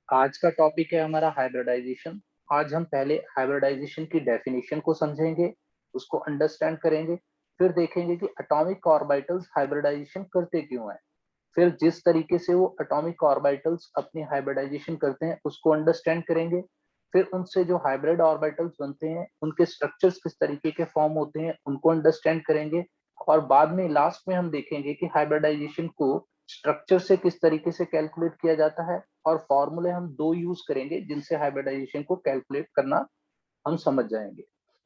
आज का टॉपिक है हमारा हाइब्रिडाइजेशन। आज हम पहले हाइब्रिडाइजेशन की डेफिनेशन को समझेंगे, उसको अंडरस्टैंड करेंगे, फिर देखेंगे कि एटॉमिक ऑर्बिटल्स हाइब्रिडाइजेशन करते क्यों हैं। फिर जिस तरीके से वो एटॉमिक ऑर्बिटल्स अपनी हाइब्रिडाइजेशन करते हैं उसको अंडरस्टैंड करेंगे। फिर उनसे जो हाइब्रिड ऑर्बिटल्स बनते हैं उनके स्ट्रक्चर्स किस तरीके के फॉर्म होते हैं उनको अंडरस्टैंड करेंगे। और बाद में लास्ट में हम देखेंगे कि हाइब्रिडाइजेशन को स्ट्रक्चर से किस तरीके से कैलकुलेट किया जाता है। और फॉर्मूले हम दो यूज करेंगे जिनसे हाइब्रिडाइजेशन को कैलकुलेट करना हम समझ जाएंगे।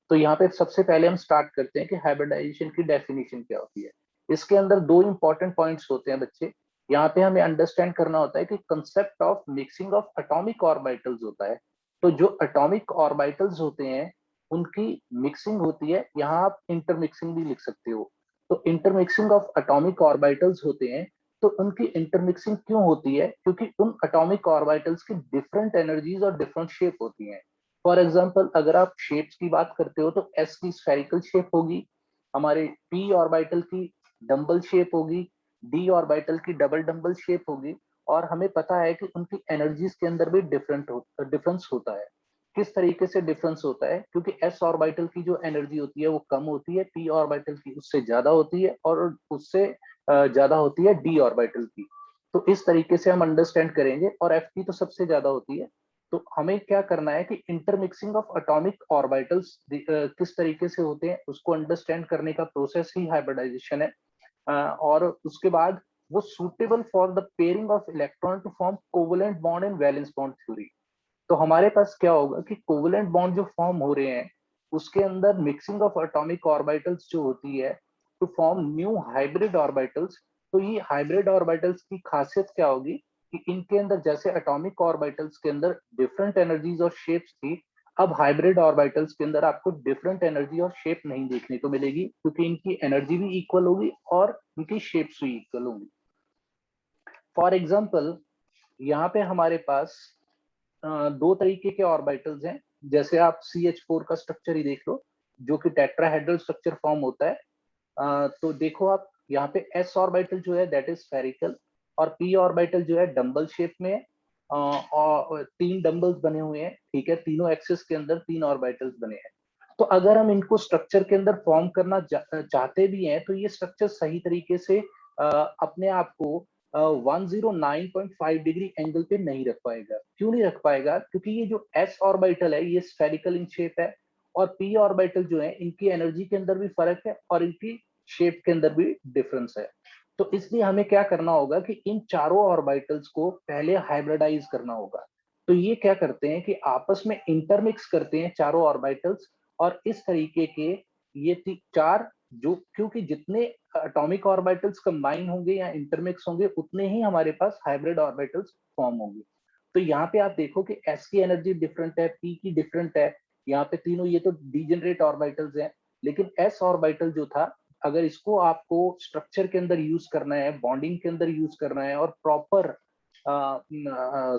तो यहाँ पे सबसे पहले हम स्टार्ट करते हैं कि हाइब्रिडाइजेशन की डेफिनेशन क्या होती है। इसके अंदर दो इंपॉर्टेंट पॉइंट्स होते हैं बच्चे। यहाँ पे हमें अंडरस्टैंड करना होता है कि concept of mixing of atomic orbitals होता है। तो जो एटॉमिक ऑर्बिटल्स होते हैं उनकी मिक्सिंग होती है, यहाँ आप इंटरमिक्सिंग भी लिख सकते हो। तो इंटरमिक्सिंग ऑफ एटॉमिक ऑर्बिटल्स होते हैं। तो उनकी इंटरमिक्सिंग क्यों होती है? क्योंकि उन एटॉमिक ऑर्बिटल्स की डिफरेंट एनर्जीज और डिफरेंट शेप होती हैं। फॉर एग्जाम्पल अगर आप शेप्स की बात करते हो तो एस की स्फेरिकल शेप होगी, हमारे पी ऑर्बिटल की डंबल शेप होगी, डी ऑर्बिटल की डबल डंबल शेप होगी। और हमें पता है कि उनकी एनर्जीज के अंदर भी डिफरेंस होता है। किस तरीके से डिफरेंस होता है? क्योंकि एस ऑर्बिटल की जो एनर्जी होती है वो कम होती है, पी ऑर्बिटल की उससे ज्यादा होती है, और उससे ज्यादा होती है डी ऑर्बिटल की। तो इस तरीके से हम अंडरस्टैंड करेंगे। और एफ की तो सबसे ज्यादा होती है। तो हमें क्या करना है कि इंटरमिक्सिंग ऑफ एटॉमिक ऑर्बिटल्स किस तरीके से होते हैं उसको अंडरस्टैंड करने का प्रोसेस ही हाइब्रिडाइजेशन है। और उसके बाद वो suitable for the pairing of electron to form covalent bond and valence bond theory. तो हमारे पास क्या होगा कि कोवलेंट बॉन्ड जो फॉर्म हो रहे हैं उसके अंदर मिक्सिंग ऑफ एटॉमिक ऑर्बिटल्स जो होती है to form new hybrid orbitals. तो ये हाइब्रिड ऑर्बिटल्स की खासियत क्या होगी कि इनके अंदर जैसे एटॉमिक ऑर्बिटल्स के अंदर डिफरेंट एनर्जीज और शेप्स थी, अब हाइब्रिड ऑर्बिटल्स के अंदर आपको डिफरेंट एनर्जी और शेप नहीं देखने को मिलेगी, क्योंकि इनकी एनर्जी भी इक्वल होगी और इनकी शेप्स भी इक्वल होंगी। फॉर एग्जाम्पल यहाँ पे हमारे पास दो तरीके के ऑर्बिटल्स हैं। जैसे आप CH4 का स्ट्रक्चर ही देख लो, जो कि टेट्राहेड्रल स्ट्रक्चर फॉर्म होता है। तो देखो आप यहाँ पे एस ऑर्बिटल जो है दैट इज स्फेरिकल, और पी ऑर्बिटल जो है डंबल शेप में है। और तीन डंबल्स बने हुए हैं, ठीक है, तीनों एक्सिस के अंदर तीन ऑर्बिटल्स बने हैं। तो अगर हम इनको स्ट्रक्चर के अंदर फॉर्म करना चाहते भी हैं तो ये स्ट्रक्चर सही तरीके से अपने आप को 109.5 डिग्री एंगल पे नहीं रख पाएगा। क्यों नहीं रख पाएगा? क्योंकि ये जो एस ऑर्बिटल है ये स्फेरिकल इन शेप है, और पी ऑर्बिटल जो है इनकी एनर्जी के अंदर भी फर्क है और इनकी शेप के अंदर भी डिफरेंस है। तो इसलिए हमें क्या करना होगा कि इन चारों ऑर्बिटल्स को पहले हाइब्रिडाइज करना होगा। तो ये क्या करते हैं कि आपस में इंटरमिक्स करते हैं चारों ऑर्बिटल्स। और इस तरीके के ये चार, जो क्योंकि जितने एटॉमिक ऑर्बिटल्स कंबाइन होंगे या इंटरमिक्स होंगे उतने ही हमारे पास हाइब्रिड ऑर्बिटल्स फॉर्म होंगे। तो यहाँ पे आप देखो कि एस की एनर्जी डिफरेंट है, पी की डिफरेंट है। यहाँ पे तीनों ये तो डीजेनरेट ऑर्बिटल्स हैं। लेकिन एस ऑर्बिटल जो था, अगर इसको आपको स्ट्रक्चर के अंदर यूज करना है, बॉन्डिंग के अंदर यूज करना है और प्रॉपर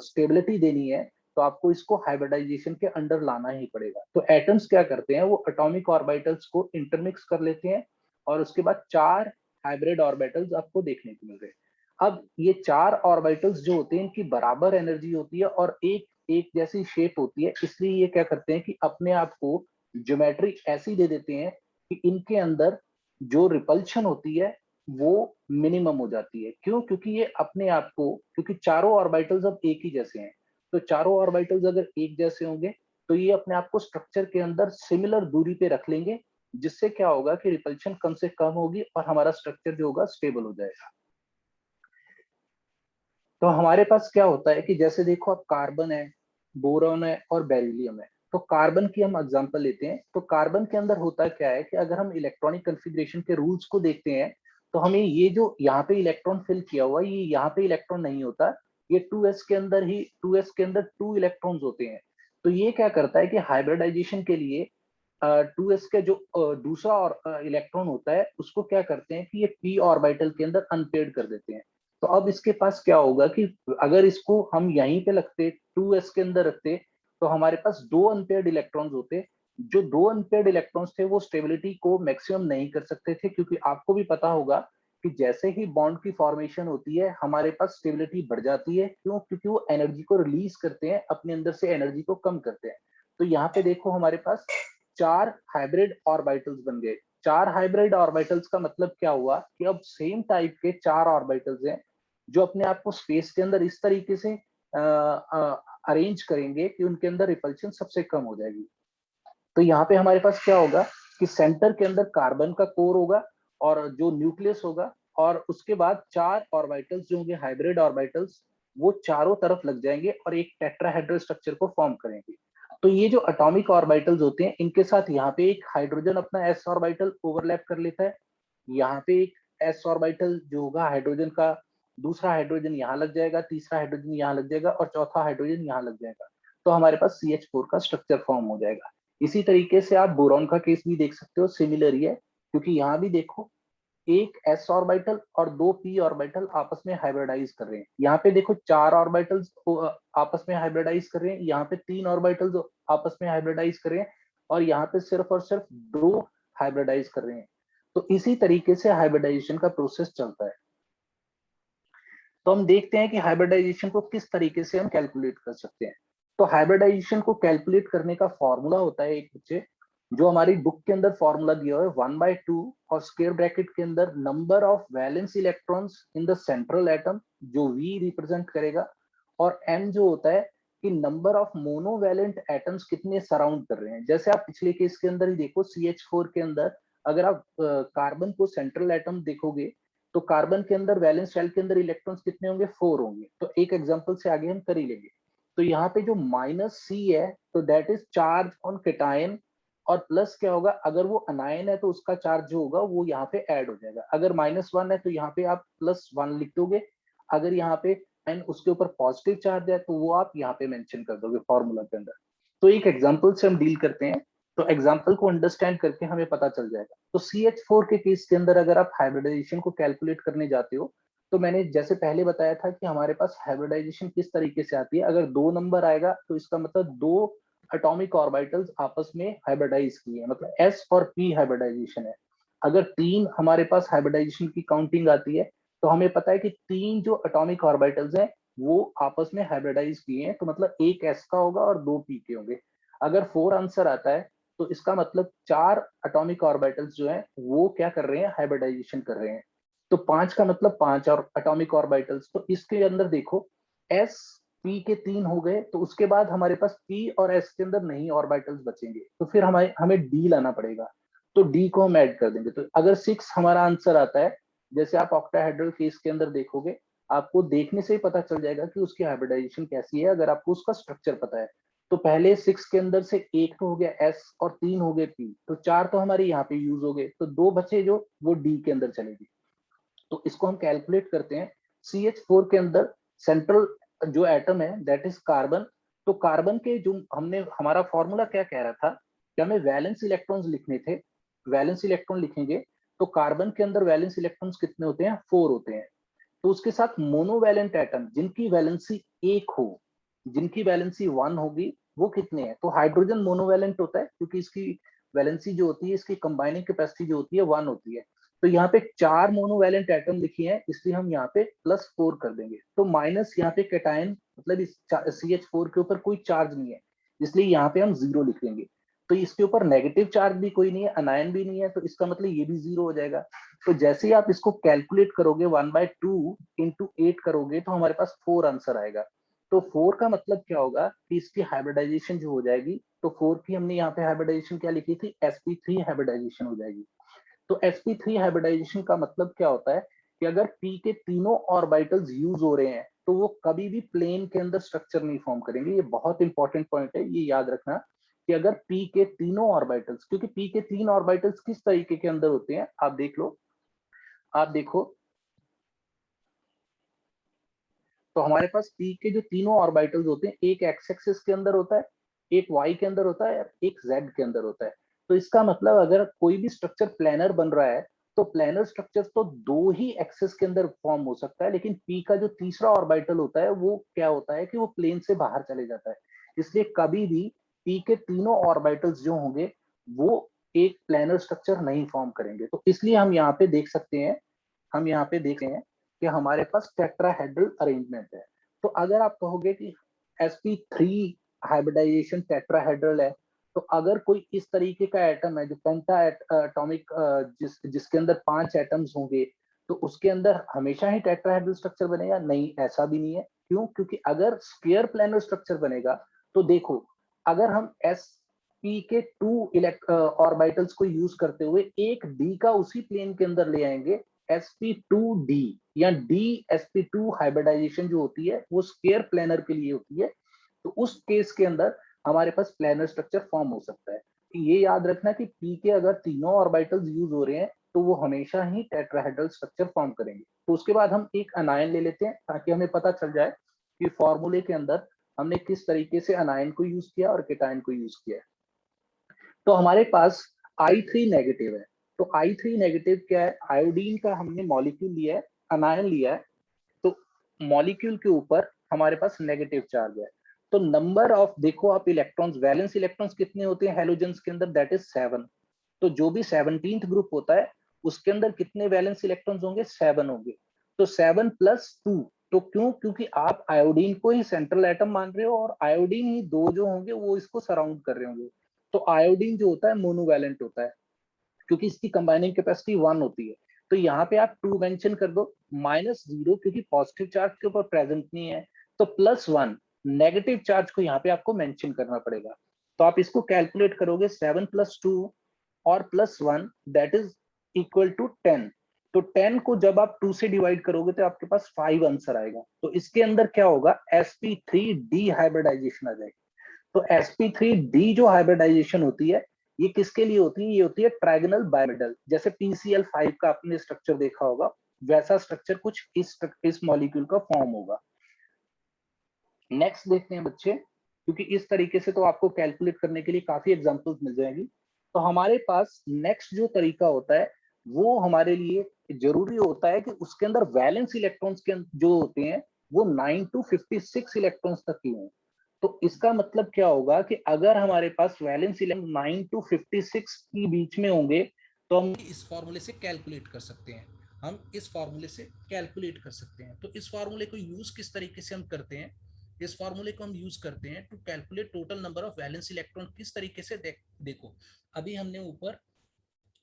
स्टेबिलिटी देनी है, तो आपको इसको हाइब्रिडाइजेशन के अंडर लाना ही पड़ेगा। तो एटम्स क्या करते हैं, वो एटॉमिक ऑर्बिटल्स को इंटरमिक्स कर लेते हैं, और उसके बाद चार हाइब्रिड ऑर्बिटल्स आपको देखने को मिल रहे हैं। अब ये चार ऑर्बिटल्स जो होते हैं इनकी बराबर एनर्जी होती है और एक एक जैसी शेप होती है। इसलिए ये क्या करते हैं कि अपने आप को ज्योमेट्री ऐसी दे देते हैं कि इनके अंदर जो रिपल्शन होती है वो मिनिमम हो जाती है। क्यों? क्योंकि ये अपने आप को, क्योंकि चारों ऑर्बिटल्स अब एक ही जैसे हैं, तो चारों ऑर्बिटल्स अगर एक जैसे होंगे तो ये अपने आप को स्ट्रक्चर के अंदर सिमिलर दूरी पे रख लेंगे, जिससे क्या होगा कि रिपल्शन कम से कम होगी और हमारा स्ट्रक्चर जो होगा स्टेबल हो जाएगा। तो हमारे पास क्या होता है कि जैसे देखो अब कार्बन है, बोरॉन है और बेरिलियम है। तो कार्बन की हम एग्जांपल लेते हैं। तो कार्बन के अंदर होता क्या है कि अगर हम इलेक्ट्रॉनिक कन्फिग्रेशन के रूल्स को देखते हैं तो हमें ये जो यहाँ पे इलेक्ट्रॉन फिल किया हुआ ये यहाँ पे इलेक्ट्रॉन नहीं होता। ये 2s के अंदर ही 2s के अंदर 2 इलेक्ट्रॉन्स होते हैं। तो ये क्या करता है कि हाइब्रिडाइजेशन के लिए 2s के जो दूसरा और इलेक्ट्रॉन होता है उसको क्या करते हैं कि ये पी ऑर्बिटल के अंदर अनपेयर्ड कर देते हैं। तो अब इसके पास क्या होगा कि अगर इसको हम यहीं पे लगते, 2s के अंदर रखते, तो हमारे पास दो अनपेयर्ड इलेक्ट्रॉन्स होते। जो दो अनपेयर्ड इलेक्ट्रॉन्स थे वो स्टेबिलिटी को मैक्सिमम नहीं कर सकते थे, क्योंकि आपको भी पता होगा कि जैसे ही बॉन्ड की फॉर्मेशन होती है हमारे पास स्टेबिलिटी बढ़ जाती है। क्यों? क्योंकि वो एनर्जी को रिलीज करते हैं, अपने अंदर से एनर्जी को कम करते हैं। तो यहाँ पे देखो हमारे पास 4 हाइब्रिड ऑर्बिटल्स बन गए। 4 हाइब्रिड ऑर्बिटल्स का मतलब क्या हुआ कि अब सेम टाइप के 4 ऑर्बिटल्स हैं जो अपने आप को स्पेस के अंदर इस तरीके से अरेंज करेंगे कि उनके अंदर रिपल्शन सबसे कम हो जाएगी। तो यहाँ पे हमारे पास क्या होगा कि सेंटर के अंदर कार्बन का कोर होगा और जो न्यूक्लियस होगा, और उसके बाद 4 ऑर्बिटल्स जो होंगे हाइब्रिड ऑर्बिटल्स, वो चारों तरफ लग जाएंगे और एक टेट्राहेड्रल स्ट्रक्चर को फॉर्म करेंगे। तो ये जो एटॉमिक ऑर्बिटल्स होते हैं इनके साथ यहाँ पे एक हाइड्रोजन अपना एस ऑर्बिटल ओवरलैप कर लेता है, यहाँ पे एक एस ऑर्बिटल जो होगा हाइड्रोजन का, दूसरा हाइड्रोजन यहाँ लग जाएगा, तीसरा हाइड्रोजन यहाँ लग जाएगा और चौथा हाइड्रोजन यहाँ लग जाएगा। तो हमारे पास CH4 का स्ट्रक्चर फॉर्म हो जाएगा। इसी तरीके से आप बोरॉन का केस भी देख सकते हो, सिमिलर ही है, क्योंकि यहाँ भी देखो एक s ऑर्बिटल और 2 p ऑर्बिटल आपस में हाइब्रिडाइज कर रहे हैं। यहाँ पे देखो 4 ऑर्बिटल्स आपस में हाइब्रिडाइज कर रहे हैं, यहाँ पे 3 ऑर्बिटल्स आपस में हाइब्रिडाइज कर रहे हैं, और यहाँ पे सिर्फ और सिर्फ 2 हाइब्रिडाइज कर रहे हैं। तो इसी तरीके से हाइब्रिडाइजेशन का प्रोसेस चलता है। तो हम देखते हैं कि हाइब्रिडाइजेशन को किस तरीके से हम कैलकुलेट कर सकते हैं। तो हाइब्रिडाइजेशन को कैलकुलेट करने का फॉर्मूला होता है एक बच्चे, जो हमारी बुक के अंदर फॉर्मूला दिया हुआ है 1/2 और स्क्वायर ब्रैकेट के अंदर number of valence electrons in the central atom जो V रिप्रेजेंट करेगा, और M जो होता है कि नंबर ऑफ मोनोवैलेंट एटम्स कितने सराउंड कर रहे हैं। जैसे आप पिछले केस के अंदर ही देखो CH4 के अंदर अगर आप कार्बन को सेंट्रल एटम देखोगे तो कार्बन के अंदर वैलेंस शेल के अंदर इलेक्ट्रॉन्स कितने होंगे? 4 होंगे। तो एक एग्जांपल से आगे हम कर ही लेंगे। तो यहाँ पे जो -C है तो that is charge on cation, और प्लस क्या होगा, अगर वो अनायन है तो उसका चार्ज जो होगा वो यहाँ पे ऐड हो जाएगा। अगर -1 है तो यहाँ पे आप +1 लिख दोगे, अगर यहाँ पे एन उसके ऊपर पॉजिटिव चार्ज है तो वो आप यहाँ पे मेंशन कर दोगे फॉर्मूला के अंदर। तो एक एग्जांपल से हम डील करते हैं, तो एग्जांपल को अंडरस्टैंड करके हमें पता चल जाएगा। तो CH4 के केस के अंदर अगर आप हाइब्रिडाइजेशन को कैलकुलेट करने जाते हो, तो मैंने जैसे पहले बताया था कि हमारे पास हाइब्रिडाइजेशन किस तरीके से आती है। अगर 2 नंबर आएगा तो इसका मतलब 2 एटॉमिक ऑर्बिटल्स आपस में हाइब्रिडाइज किए हैं, मतलब S और P हाइब्रिडाइजेशन है। अगर 3 हमारे पास हाइब्रिडाइजेशन की काउंटिंग आती है तो हमें पता है कि 3 जो एटॉमिक ऑर्बिटल्स हैं वो आपस में हाइब्रिडाइज किए हैं, तो मतलब एक S का होगा और 2 P के होंगे। अगर 4 आंसर आता है तो इसका मतलब 4 एटॉमिक ऑर्बिटल्स जो हैं वो क्या कर रहे हैं? हाइब्रिडाइजेशन कर रहे हैं। तो 5 का मतलब 5 और एटॉमिक ऑर्बिटल्स। तो इसके अंदर देखो S P के 3 हो गए, तो उसके बाद हमारे पास P और S के अंदर नहीं ऑर्बिटल्स बचेंगे, तो फिर हमें D लाना पड़ेगा। तो D को हम ऐड कर देंगे। तो अगर 6 हमारा आंसर आता है, जैसे आप ऑक्टाहेड्रल केस के अंदर देखोगे, आपको देखने से ही पता चल जाएगा कि उसकी हाइब्रिडाइजेशन कैसी है, अगर आपको उसका स्ट्रक्चर पता है। तो पहले 6 के अंदर से एक तो हो गया S और 3 हो गए P, तो 4 तो हमारे यहाँ पे यूज हो गए, तो 2 बचे जो वो D के अंदर चलेगी। तो इसको हम कैलकुलेट करते हैं। CH4 के अंदर सेंट्रल जो एटम है दैट इज कार्बन। तो कार्बन के जो हमने हमारा फॉर्मूला क्या कह रहा था कि हमें वैलेंस इलेक्ट्रॉन्स लिखने थे। वैलेंस इलेक्ट्रॉन लिखेंगे तो कार्बन के अंदर वैलेंस इलेक्ट्रॉन्स कितने होते हैं? 4 होते हैं। तो उसके साथ मोनोवैलेंट एटम जिनकी वैलेंसी 1 हो, जिनकी वैलेंसी 1 होगी, वो कितने हैं? तो हाइड्रोजन मोनोवैलेंट होता है क्योंकि इसकी वैलेंसी जो होती है, इसकी कंबाइनिंग कैपेसिटी जो होती है 1 होती है। तो यहाँ पे 4 मोनोवैलेंट एटम लिखी है, इसलिए हम यहाँ पे +4 कर देंगे। तो माइनस यहाँ पे कैटायन, मतलब इस CH4 के ऊपर कोई चार्ज नहीं है, इसलिए यहाँ पे हम 0 लिख देंगे। तो इसके ऊपर नेगेटिव चार्ज भी कोई नहीं है, अनायन भी नहीं है, तो इसका मतलब ये भी 0 हो जाएगा। तो जैसे ही आप इसको कैलकुलेट करोगे 1/2 इंटू 8 करोगे तो हमारे पास 4 आंसर आएगा। तो 4 का मतलब क्या होगा कि इसकी हाइब्रिडाइजेशन जो हो जाएगी, तो 4 की हमने यहाँ पे हाइब्रिडाइजेशन क्या लिखी थी? sp3 हाइब्रिडाइजेशन हो जाएगी। तो sp3 हाइब्रिडाइजेशन का मतलब क्या होता है कि अगर p के तीनों ऑर्बिटल्स यूज हो रहे हैं तो वो कभी भी प्लेन के अंदर स्ट्रक्चर नहीं फॉर्म करेंगे। ये बहुत इंपॉर्टेंट पॉइंट है, ये याद रखना कि अगर p के तीनों ऑर्बिटल्स, क्योंकि p के 3 ऑर्बिटल्स किस तरीके के अंदर होते हैं आप देख लो, आप देखो, तो हमारे पास p के जो तीनों ऑर्बिटल्स होते हैं, एक एक्स एक्सिस के अंदर होता है, एक y के अंदर होता है, एक z के अंदर होता है। तो इसका मतलब अगर कोई भी स्ट्रक्चर प्लेनर बन रहा है तो प्लेनर स्ट्रक्चर तो 2 ही एक्सिस के अंदर फॉर्म हो सकता है, लेकिन p का जो तीसरा ऑर्बिटल होता है वो क्या होता है कि वो प्लेन से बाहर चले जाता है। इसलिए कभी भी p के तीनों ऑर्बिटल्स जो होंगे वो एक प्लेनर स्ट्रक्चर नहीं फॉर्म करेंगे। तो इसलिए हम यहाँ पे देख सकते हैं हम यहाँ पे देख रहे हैं कि हमारे पास टेट्राहेड्रल अरेंजमेंट है। तो अगर आप कहोगे कि sp3 हाइब्रिडाइजेशन टेट्राहेड्रल है, तो अगर कोई इस तरीके का एटम है जो पेंटा एटॉमिक जिसके अंदर 5 एटम्स होंगे, तो उसके अंदर हमेशा ही टेट्राहेड्रल स्ट्रक्चर बनेगा? नहीं, ऐसा भी नहीं है। क्यों? क्योंकि अगर स्क्वायर प्लैनर स्ट्रक्चर बनेगा, तो देखो, अगर हम sp के 2 ऑर्बिटल्स को यूज करते हुए एक d का उसी प्लेन के अंदर ले आएंगे, sp2d या dsp2 हाइब्रिडाइजेशन जो होती है वो स्क्वायर प्लेनर के लिए होती है। तो उस केस के अंदर हमारे पास प्लेनर स्ट्रक्चर फॉर्म हो सकता है। ये याद रखना कि p के अगर तीनों ऑर्बिटल्स यूज हो रहे हैं तो वो हमेशा ही टेट्राहेड्रल स्ट्रक्चर फॉर्म करेंगे। तो उसके बाद हम एक अनायन ले लेते हैं ताकि हमें पता चल जाए कि फॉर्मूले के अंदर हमने किस तरीके से अनायन को यूज किया और केटायन को यूज किया है। तो हमारे पास I3 नेगेटिव है। तो I3 नेगेटिव क्या है? आयोडीन का हमने मॉलिक्यूल लिया है, अनायन लिया है। तो मॉलिक्यूल के ऊपर हमारे पास नेगेटिव चार्ज है। तो नंबर ऑफ, देखो आप, इलेक्ट्रॉन्स, वैलेंस इलेक्ट्रॉन्स कितने होते हैं हैलोजेंस के अंदर? That is 7। तो जो भी 17th ग्रुप होता है उसके अंदर कितने वैलेंस इलेक्ट्रॉन्स होंगे? 7 होंगे। तो 7 + 2। तो क्यों? क्योंकि आप आयोडीन को ही सेंट्रल एटम मान रहे हो और आयोडीन ही दो जो होंगे वो इसको सराउंड कर रहे होंगे। तो आयोडीन जो होता है मोनोवैलेंट होता है क्योंकि इसकी कंबाइनिंग कैपेसिटी 1 होती है। तो यहाँ पे आप 2 मेंशन कर दो, -0 क्योंकि पॉजिटिव चार्ज के ऊपर प्रेजेंट नहीं है, तो +1 नेगेटिव चार्ज को यहाँ पे आपको मेंशन करना पड़ेगा। तो आप इसको कैलकुलेट करोगे, 7 + 2 और +1 दैट इज इक्वल टू 10। तो 10 को जब आप 2 से डिवाइड करोगे तो आपके पास 5 आंसर आएगा। तो इसके अंदर क्या होगा? sp3d हाइब्रिडाइजेशन आ जाएगी। तो sp3d जो हाइब्रिडाइजेशन होती है ये किसके लिए होती है? ये होती है ट्रायगोनल बाइमेटल। जैसे PCl5 का आपने स्ट्रक्चर देखा होगा, वैसा स्ट्रक्चर कुछ इस मॉलिक्यूल का फॉर्म होगा। नेक्स्ट देखते हैं बच्चे, क्योंकि इस तरीके से तो आपको कैलकुलेट करने के लिए काफी एग्जांपल्स मिल जाएंगी। तो हमारे पास नेक्स्ट जो तरीका होता है वो हमारे लिए जरूरी होता है कि उसके अंदर वैलेंस इलेक्ट्रॉन्स के जो होते हैं वो 9 to 56 इलेक्ट्रॉन्स तक की हों। तो इसका मतलब क्या होगा कि अगर हमारे पास वैलेंस इलेक्ट्रॉन 9 to 56 के बीच में होंगे तो हम इस फॉर्मूले से कैलकुलेट कर सकते हैं। तो इस फॉर्मूले को यूज किस तरीके से हम करते हैं? इस फॉर्मूले को हम यूज करते हैं to calculate total number of valence electron. किस तरीके से? देखो, अभी हमने ऊपर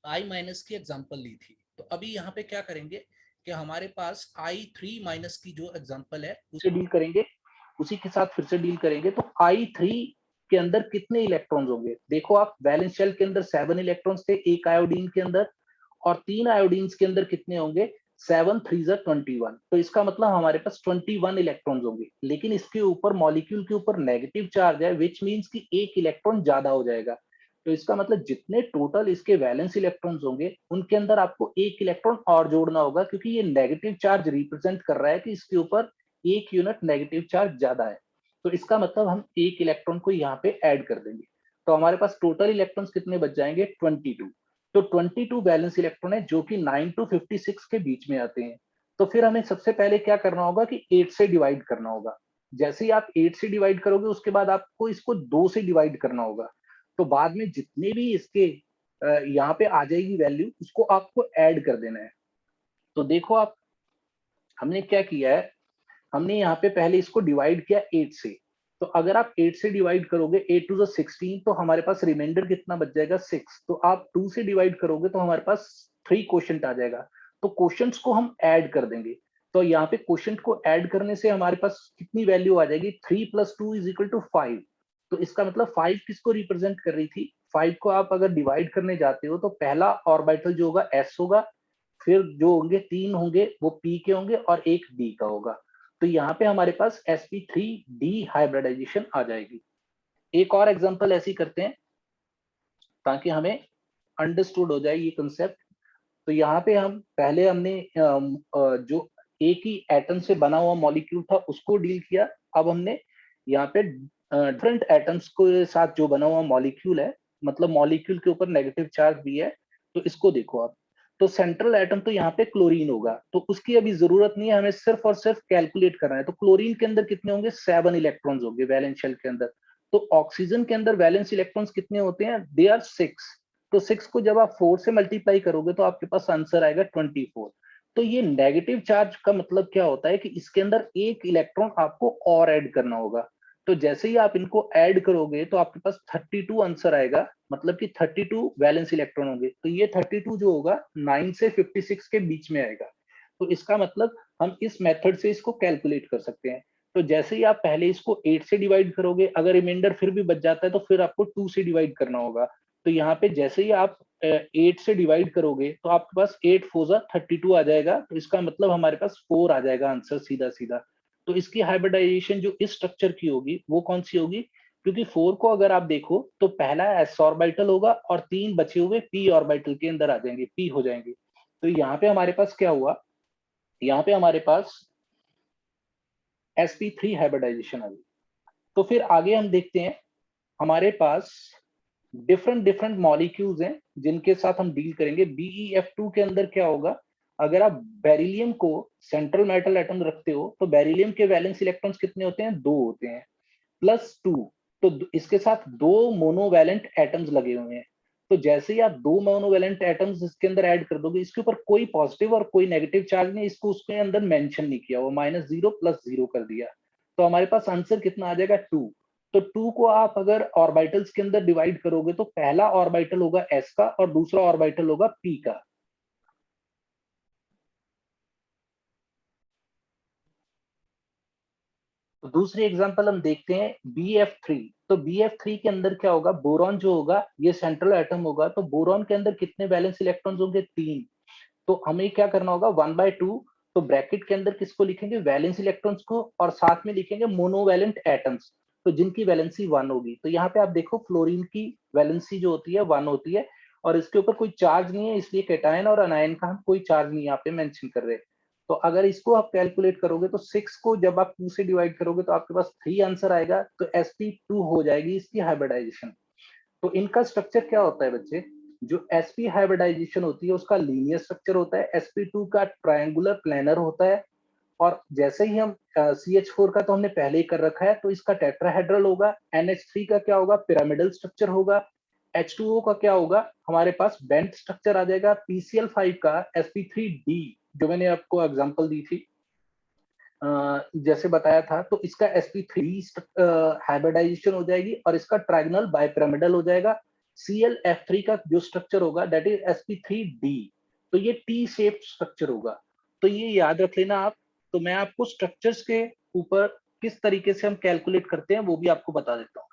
I- की एग्जांपल ली थी, तो अभी यहाँ पे क्या करेंगे कि हमारे पास I3- की जो एग्जांपल है उसे डील करेंगे, उसी के साथ फिर से डील करेंगे। तो I3 के अंदर कितने इलेक्ट्रॉन्स होंगे? देखो आप, वैलेंस शेल के अंदर 7 इलेक्ट्रॉन्स थे एक आयोडीन के अंदर, और 3 आयोडीन्स के अंदर कितने होंगे? 7 3 21। तो इसका मतलब हमारे पास 21 इलेक्ट्रॉन्स होंगे। लेकिन इसके ऊपर, मॉलिक्यूल के ऊपर नेगेटिव चार्ज है, विच मीन्स कि एक इलेक्ट्रॉन ज्यादा हो जाएगा। तो इसका मतलब जितने टोटल इसके वैलेंस इलेक्ट्रॉन्स होंगे उनके अंदर आपको एक इलेक्ट्रॉन और जोड़ना होगा, क्योंकि ये नेगेटिव चार्ज रिप्रेजेंट कर रहा है कि इसके ऊपर एक यूनिट नेगेटिव चार्ज ज्यादा है। तो इसका मतलब हम एक इलेक्ट्रॉन को यहाँ पे ऐड कर देंगे। तो हमारे पास टोटल इलेक्ट्रॉन्स कितने बच जाएंगे? 22। तो 22 वैलेंस इलेक्ट्रॉन है जो कि 9 to 56 के बीच में आते हैं। तो फिर हमें सबसे पहले क्या करना होगा कि 8 से डिवाइड करना होगा। जैसे ही आप 8 से डिवाइड करोगे उसके बाद आपको इसको 2 से डिवाइड करना होगा। तो बाद में जितने भी इसके यहाँ पे आ जाएगी वैल्यू, उसको आपको ऐड कर देना है। तो देखो आप, हमने क्या किया है, हमने यहाँ पे पहले इसको डिवाइड किया 8 से। तो अगर आप 8 से डिवाइड करोगे, 8 to the 16, तो हमारे पास रिमाइंडर कितना बच जाएगा? 6। तो आप 2 से डिवाइड करोगे तो हमारे पास 3 क्वोशंट आ जाएगा। तो क्वोशंट्स को हम ऐड कर देंगे। तो यहाँ पे क्वोशंट को ऐड करने से हमारे पास कितनी वैल्यू आ जाएगी? 3 + 2 = 5। तो इसका मतलब 5 किसको रिप्रेजेंट कर रही थी? 5 को आप अगर डिवाइड करने जाते हो तो पहला ऑर्बिटल जो होगा s होगा, फिर जो होंगे 3 होंगे वो p के होंगे और एक d का होगा। तो यहाँ पे हमारे पास sp3d हाइब्रिडाइजेशन आ जाएगी। एक और एग्जांपल ऐसी करते हैं ताकि हमें अंडरस्टूड हो जाए ये कंसेप्ट। तो यहाँ पे हम पहले हमने जो एक ही एटम से बना हुआ मॉलिक्यूल था उसको डील किया। अब हमने यहाँ पे डिफरेंट एटम्स के साथ जो बना हुआ मॉलिक्यूल है, मतलब मॉलिक्यूल के ऊपर नेगेटिव चार्ज भी है, तो इसको देखो आप। तो सेंट्रल एटम तो यहाँ पे क्लोरीन होगा, तो उसकी अभी जरूरत नहीं है, हमें सिर्फ और सिर्फ कैलकुलेट करना है। तो क्लोरीन के अंदर कितने होंगे? 7 इलेक्ट्रॉन्स होंगे वैलेंस शेल के अंदर। तो ऑक्सीजन के अंदर वैलेंस इलेक्ट्रॉन्स कितने होते हैं? They are 6। तो 6 को जब आप 4 से मल्टीप्लाई करोगे तो आपके पास आंसर आएगा 24। तो ये नेगेटिव चार्ज का मतलब क्या होता है कि इसके अंदर एक इलेक्ट्रॉन आपको और ऐड करना होगा। तो जैसे ही आप इनको ऐड करोगे तो आपके पास 32 आंसर आएगा, मतलब कि 32 वैलेंस इलेक्ट्रॉन होंगे। तो ये 32 जो होगा 9 से 56 के बीच में आएगा। तो इसका मतलब हम इस मेथड से इसको कैलकुलेट कर सकते हैं। तो जैसे ही आप पहले इसको 8 से डिवाइड करोगे, अगर रिमाइंडर फिर भी बच जाता है तो फिर आपको 2 से डिवाइड करना होगा। तो यहाँ पे जैसे ही आप 8 से डिवाइड करोगे तो आपके पास 8 4 जा 32 आ जाएगा। तो इसका मतलब हमारे पास 4 आ जाएगा आंसर सीधा सीधा। तो इसकी हाइब्रिडाइजेशन जो इस स्ट्रक्चर की होगी वो कौन सी होगी? क्योंकि 4 को अगर आप देखो तो पहला s ऑर्बिटल होगा और 3 बचे हुए p ऑर्बिटल के अंदर आ जाएंगे, p हो जाएंगे। तो यहाँ पे हमारे पास क्या हुआ? यहाँ पे हमारे पास sp3 हाइब्रिडाइजेशन आ गई। तो फिर आगे हम देखते हैं, हमारे पास डिफरेंट डिफरेंट मॉलिक्यूल्स हैं जिनके साथ हम डील करेंगे। BeF2 के अंदर क्या होगा? अगर आप बेरिलियम को सेंट्रल मेटल एटम रखते हो तो बेरिलियम के वैलेंस इलेक्ट्रॉन्स कितने होते हैं? 2 होते हैं, +2। तो इसके साथ 2 मोनोवैलेंट एटम्स लगे हुए हैं। तो जैसे ही आप 2 मोनोवैलेंट एटम्स इसके अंदर ऐड कर दोगे, इसके ऊपर कोई पॉजिटिव और कोई नेगेटिव चार्ज नहीं, इसको उसके अंदर मेंशन नहीं किया, वो -0 +0 कर दिया। तो हमारे पास आंसर कितना आ जाएगा? 2। तो 2 को आप अगर ऑर्बिटल्स के अंदर डिवाइड करोगे तो पहला ऑर्बिटल होगा s का और दूसरा ऑर्बिटल होगा p का। तो दूसरी एग्जांपल हम देखते हैं BF3। तो BF3 के अंदर क्या होगा? बोरॉन जो होगा ये सेंट्रल एटम होगा। तो बोरॉन के अंदर कितने वैलेंस इलेक्ट्रॉन्स होंगे? 3। तो हमें क्या करना होगा? 1/2। तो ब्रैकेट के अंदर किसको लिखेंगे? वैलेंस इलेक्ट्रॉन्स को, और साथ में लिखेंगे मोनोवैलेंट एटम्स, तो जिनकी वैलेंसी 1 होगी। तो यहाँ पे आप देखो फ्लोरीन की वैलेंसी जो होती है 1 होती है और इसके ऊपर कोई चार्ज नहीं है, इसलिए कैटायन और अनायन का हम कोई चार्ज नहीं यहाँ पे मेंशन कर रहे। तो अगर इसको आप कैलकुलेट करोगे तो 6 को जब आप 2 से डिवाइड करोगे तो आपके पास 3 आंसर आएगा। तो sp2 हो जाएगी इसकी हाइब्रिडाइजेशन। तो इनका स्ट्रक्चर क्या होता है बच्चे? जो sp हाइब्रिडाइजेशन होती है उसका लीनियर स्ट्रक्चर होता है, sp2 का ट्रायंगुलर प्लेनर होता है। और जैसे ही हम CH4 का तो हमने पहले ही कर रखा है, तो इसका टेट्राहेड्रल होगा। NH3 का क्या होगा? पिरामिडल स्ट्रक्चर होगा। H2O का क्या होगा? हमारे पास बेंट स्ट्रक्चर आ जाएगा। PCl5 का sp3d, जो मैंने आपको एग्जांपल दी थी जैसे बताया था, तो इसका sp3 हाइब्रिडाइजेशन हो जाएगी और इसका ट्राइगोनल बाइपिरामिडल हो जाएगा। ClF3 का जो स्ट्रक्चर होगा दैट इज sp3d। तो ये टी शेप स्ट्रक्चर होगा। तो ये याद रख लेना आप। तो मैं आपको स्ट्रक्चर्स के ऊपर किस तरीके से हम कैलकुलेट करते हैं वो भी आपको बता देता हूँ।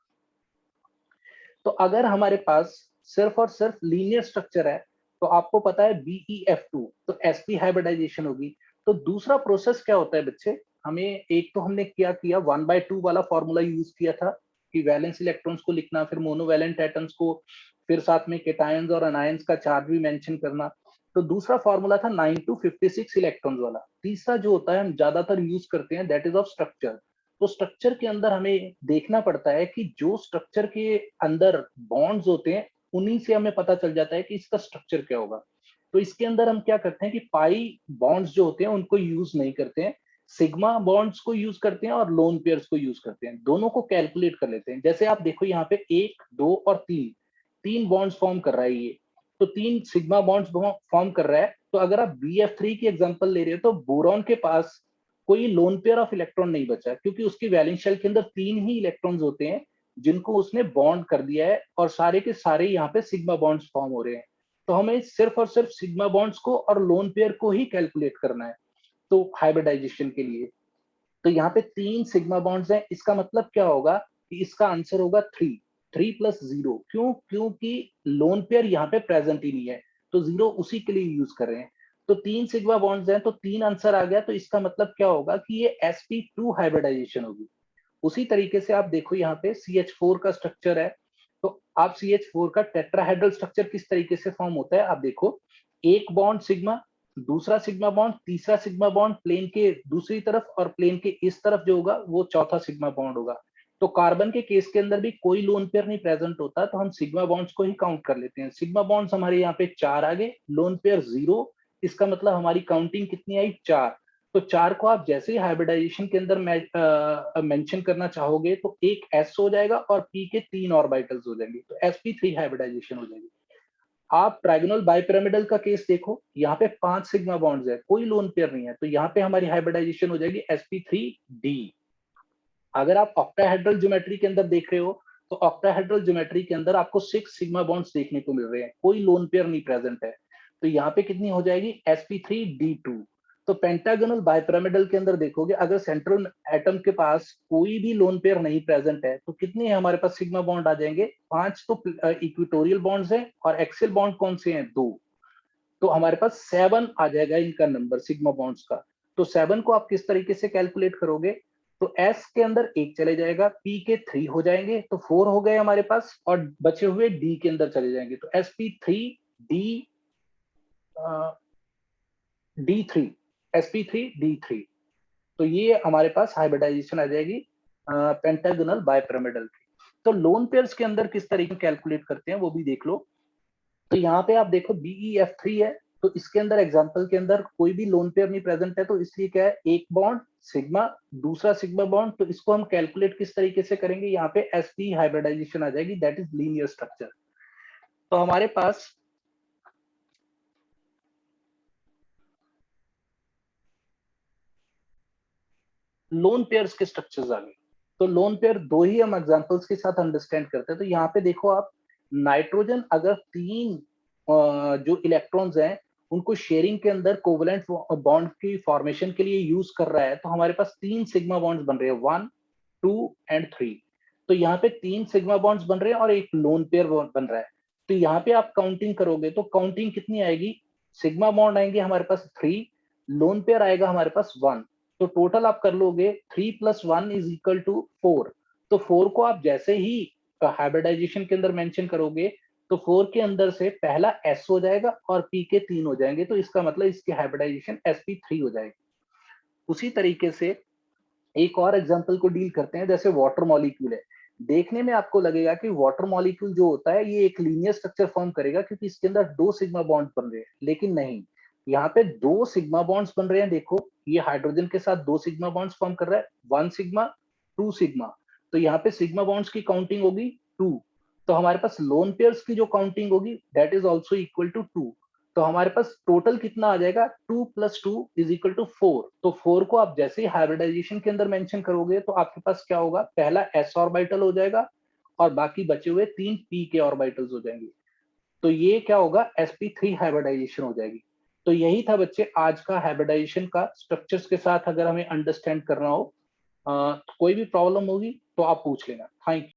तो अगर हमारे पास सिर्फ और सिर्फ लीनियर स्ट्रक्चर है तो आपको पता है BeF2, तो sp हाइब्रिडाइजेशन होगी। तो दूसरा प्रोसेस क्या होता है बच्चे? हमें एक तो हमने क्या किया, 1/2 वाला फॉर्मूला यूज किया था कि वैलेंस इलेक्ट्रॉन्स को लिखना, फिर मोनोवैलेंट एटम्स को, फिर साथ में केटायंस और अनायंस का चार्ज भी मेंशन करना। तो दूसरा फॉर्मूला था 9 to 56 इलेक्ट्रॉन्स वाला। तीसरा जो होता है हम ज्यादातर यूज करते हैं दैट इज ऑफ स्ट्रक्चर। तो स्ट्रक्चर के अंदर हमें देखना पड़ता है कि जो स्ट्रक्चर के अंदर बॉन्ड्स होते हैं उन्हीं से हमें पता चल जाता है कि इसका स्ट्रक्चर क्या होगा। तो इसके अंदर हम क्या करते हैं कि पाई बॉन्ड्स जो होते हैं उनको यूज नहीं करते हैं, सिग्मा बॉन्ड्स को यूज करते हैं और लोन पेयर्स को यूज करते हैं। दोनों को कैलकुलेट कर लेते हैं। जैसे आप देखो यहाँ पे 1 2 और 3, 3 बॉन्ड्स फॉर्म कर रहा है ये। तो 3 सिग्मा बॉन्ड्स फॉर्म कर रहा है। तो अगर आप BF3 की एग्जांपल ले रहे हो तो बोरॉन के पास कोई लोन पेयर ऑफ इलेक्ट्रॉन नहीं बचा, क्योंकि उसकी वैलेंस शेल के अंदर 3 ही इलेक्ट्रॉन्स होते हैं जिनको उसने बॉन्ड कर दिया है और सारे के सारे यहाँ पे सिग्मा बॉन्ड्स फॉर्म हो रहे हैं। तो हमें सिर्फ और सिर्फ सिग्मा बॉन्ड्स को और लोन पेयर को ही कैलकुलेट करना है तो हाइब्रिडाइजेशन के लिए। तो यहाँ पे 3 सिग्मा बॉन्ड्स हैं। इसका मतलब क्या होगा कि इसका आंसर होगा 3, 3+0। क्यों? क्योंकि लोन पेयर यहाँ पे प्रेजेंट ही नहीं है, तो 0 उसी के लिए यूज कर रहे हैं। तो 3 सिग्मा बॉन्ड्स हैं तो 3 आंसर आ गया। तो इसका मतलब क्या होगा कि ये sp2 हाइब्रिडाइजेशन होगी। उसी तरीके से आप देखो यहाँ पे CH4 का स्ट्रक्चर है। तो आप CH4 का टेट्राहेड्रल स्ट्रक्चर किस तरीके से फॉर्म होता है आप देखो, एक बॉन्ड सिग्मा, दूसरा सिग्मा बॉन्ड, तीसरा सिग्मा बॉन्ड प्लेन के दूसरी तरफ और प्लेन के इस तरफ जो होगा वो चौथा सिग्मा बॉन्ड होगा। तो कार्बन के केस के अंदर भी कोई लोन पेयर नहीं प्रेजेंट होता, तो हम सिग्मा बॉन्ड्स को ही काउंट कर लेते हैं। सिग्मा बॉन्ड्स हमारे यहाँ पे 4 आ गए, लोन पेयर 0। इसका मतलब हमारी काउंटिंग कितनी आई? 4। तो 4 को आप जैसे ही हाइब्रिडाइजेशन के अंदर मेंशन करना चाहोगे तो एक s हो जाएगा और p के 3 ऑर्बिटल्स हो जाएंगे, तो sp3 हाइब्रिडाइजेशन हो जाएगी। आप ट्राइगोनल बाइपिरामिडल का केस देखो, यहाँ पे 5 सिग्मा बॉन्ड्स है, कोई लोन पेयर नहीं है, तो यहाँ पे हमारी हाइब्रिडाइजेशन हो जाएगी sp3d। अगर आप ऑक्टाहेड्रल ज्योमेट्री के अंदर देख रहे हो, तो ऑक्टाहेड्रल ज्योमेट्री के अंदर आपको 6 सिग्मा बॉन्ड्स देखने को मिल रहे हैं, कोई लोन पेयर नहीं प्रेजेंट है, तो यहाँ पे कितनी हो जाएगी sp3d2। तो पेंटागोनल बाइपिरामिडल के अंदर देखोगे, अगर सेंट्रल एटम के पास कोई भी लोन पेयर नहीं प्रेजेंट है, तो कितनी है हमारे पास सिग्मा बॉन्ड आ जाएंगे, 5 तो इक्वेटोरियल बॉन्ड्स हैं, और एक्सियल बॉन्ड कौन से हैं, 2। तो हमारे पास 7 आ जाएगा इनका नंबर सिग्मा बॉन्ड्स का। तो 7 को आप किस तरीके से कैलकुलेट करोगे, तो S के अंदर 1 चले जाएगा, P के 3 हो जाएंगे, तो 4 हो गए हमारे पास, और बचे हुए D के अंदर चले जाएंगे, तो sp3d d3 sp3d3। तो ये हमारे पास हाइब्रिडाइजेशन आ जाएगी पेंटागोनल बाइपिरामिडल की। तो लोन पेयर्स के अंदर किस तरीके कैलकुलेट करते हैं वो भी देख लो। तो यहाँ पे आप देखो BeF3 है, तो इसके अंदर एग्जांपल के अंदर कोई भी लोन पेयर नहीं प्रेजेंट है, तो इसलिए क्या है, एक बॉन्ड सिग्मा, दूसरा सिग्मा बॉन्ड, तो इसको हम कैलकुलेट किस तरीके से करेंगे, यहाँ पे sp हाइब्रिडाइजेशन आ जाएगी, दैट इज लीनियर स्ट्रक्चर। तो हमारे पास लोन पेयर्स के स्ट्रक्चर्स आ गए। तो लोन पेयर दो ही हम एग्जांपल्स के साथ अंडरस्टैंड करते हैं। तो यहाँ पे देखो आप, नाइट्रोजन अगर 3 जो इलेक्ट्रॉन्स हैं उनको शेयरिंग के अंदर कोवलेंट बॉन्ड की फॉर्मेशन के लिए यूज कर रहा है, तो हमारे पास 3 सिग्मा बॉन्ड्स बन रहे हैं, 1 2 एंड 3। तो यहाँ पे 3 सिग्मा बॉन्ड्स बन रहे हैं और एक लोन पेयर बन रहा है। तो यहाँ पे आप काउंटिंग करोगे तो काउंटिंग कितनी आएगी, सिग्मा बॉन्ड आएंगे हमारे पास 3, लोन पेयर आएगा हमारे पास 1। तो टोटल आप कर लोगे 3 + 1 इज इक्वल टू 4। तो 4 को आप जैसे ही हाइब्रिडाइजेशन के अंदर मेंशन करोगे, तो 4 के अंदर से पहला S हो जाएगा और P के 3 हो जाएंगे, तो इसका मतलब इसकी हाइब्रिडाइजेशन sp3 हो जाएगी। उसी तरीके से एक और एग्जांपल को डील करते हैं, जैसे वाटर मॉलिक्यूल है। देखने में आपको लगेगा कि वाटर मॉलिक्यूल जो होता है ये एक लीनियर स्ट्रक्चर फॉर्म करेगा, क्योंकि इसके अंदर 2 सिग्मा बॉन्ड बन रहे हैं, लेकिन नहीं, यहाँ पे 2 सिग्मा बॉन्ड्स बन रहे हैं। देखो, ये हाइड्रोजन के साथ 2 सिग्मा बॉन्ड्स फॉर्म कर रहा है, 1 सिग्मा 2 सिग्मा। तो यहाँ पे सिग्मा बॉन्ड्स की काउंटिंग होगी 2। तो हमारे पास लोन पेयर्स की जो काउंटिंग होगी that is also equal to 2। तो हमारे पास टोटल कितना आ जाएगा, 2 + 2 इज इक्वल टू 4। तो 4 को आप जैसे ही हाइब्रिडाइजेशन के अंदर मेंशन करोगे, तो आपके पास क्या होगा, पहला s ऑर्बिटल हो जाएगा और बाकी बचे हुए 3 p के ऑर्बिटल्स हो जाएंगे। तो ये क्या होगा, sp3 हाइब्रिडाइजेशन हो जाएगी। तो यही था बच्चे आज का हाइब्रिडाइजेशन का स्ट्रक्चर्स के साथ अगर हमें अंडरस्टैंड करना हो। कोई भी प्रॉब्लम होगी तो आप पूछ लेना। Thank you.